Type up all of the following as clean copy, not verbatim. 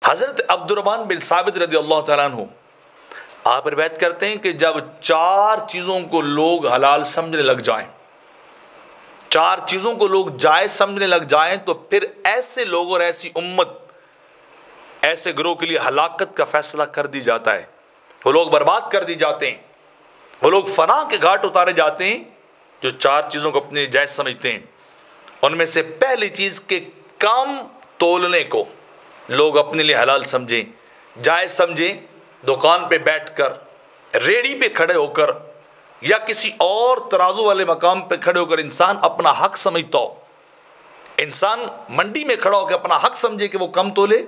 हज़रत अब्दुर्रहमान बिन साबित रज़ियल्लाहु तआला अन्हु आप रिवायत करते हैं कि जब चार चीज़ों को लोग हलाल समझने लग जाएं, चार चीज़ों को लोग जायज़ समझने लग जाएं, तो फिर ऐसे लोग और ऐसी उम्मत, ऐसे गिरोह के लिए हलाकत का फैसला कर दी जाता है। वो लोग बर्बाद कर दी जाते हैं, वो लोग फना के घाट उतारे जाते हैं जो चार चीज़ों को अपने जायज़ समझते हैं। उनमें से पहली चीज़ के काम तोलने को लोग अपने लिए हलाल समझें, जायज़ समझें। दुकान पे बैठकर, रेडी पे खड़े होकर या किसी और तराजू वाले मकाम पे खड़े होकर इंसान अपना हक समझता हो, इंसान मंडी में खड़ा होकर अपना हक समझे कि वो कम तोले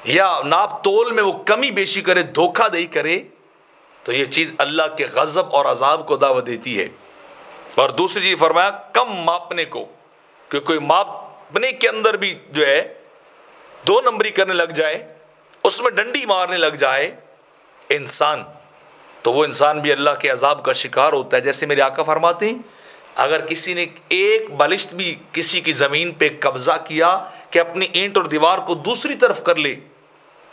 या नाप तोल में वो कमी बेशी करे, धोखाधड़ी करे, तो ये चीज़ अल्लाह के गज़ब और अजाब को दावत देती है। और दूसरी चीज़ फरमाया कम मापने को, कि कोई मापने के अंदर भी जो है दो नंबरी करने लग जाए, उसमें डंडी मारने लग जाए इंसान, तो वो इंसान भी अल्लाह के अजाब का शिकार होता है। जैसे मेरे आका फरमाते हैं, अगर किसी ने एक बलिश्त भी किसी की ज़मीन पे कब्ज़ा किया कि अपनी ईंट और दीवार को दूसरी तरफ कर ले,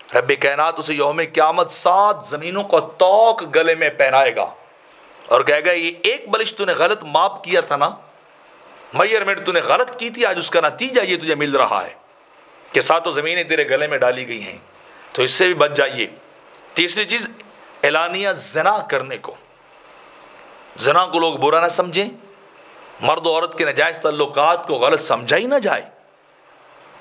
रब्बे कायनात उसे यौम क़यामत 7 ज़मीनों का तौक गले में पहनाएगा और कहेगा ये एक बलिश्त तूने गलत माप किया था ना, मेजरमेंट तूने गलत की थी, आज उसका नतीजा ये तुझे मिल रहा है कि 7 ज़मीनें तेरे गले में डाली गई हैं, तो इससे भी बच जाइए। तीसरी चीज़ एलानिया ज़िना करने को, ज़िना को लोग बुरा ना समझें, मर्द औरत के नाजायज़ ताल्लुकात को गलत समझा ही ना जाए,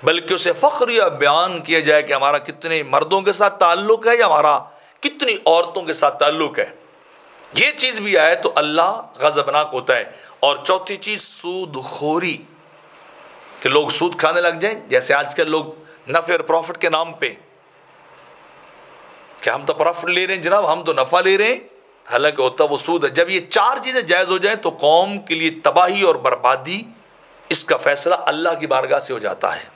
बल्कि उसे फ़ख्र या बयान किया जाए कि हमारा कितने मर्दों के साथ ताल्लुक़ है या हमारा कितनी औरतों के साथ ताल्लुक़ है। ये चीज़ भी आए तो अल्लाह गज़बनाक होता है। और चौथी चीज़ सूदखोरी, कि लोग सूद खाने लग जाएं। जैसे आजकल लोग नफ़े और प्रॉफिट के नाम पे कि हम तो प्रॉफिट ले रहे हैं जनाब, हम तो नफ़ा ले रहे हैं, हालांकि होता वो सूद है। जब ये चार चीज़ें जायज़ हो जाएं तो कौम के लिए तबाही और बर्बादी, इसका फैसला अल्लाह की बारगाह से हो जाता है।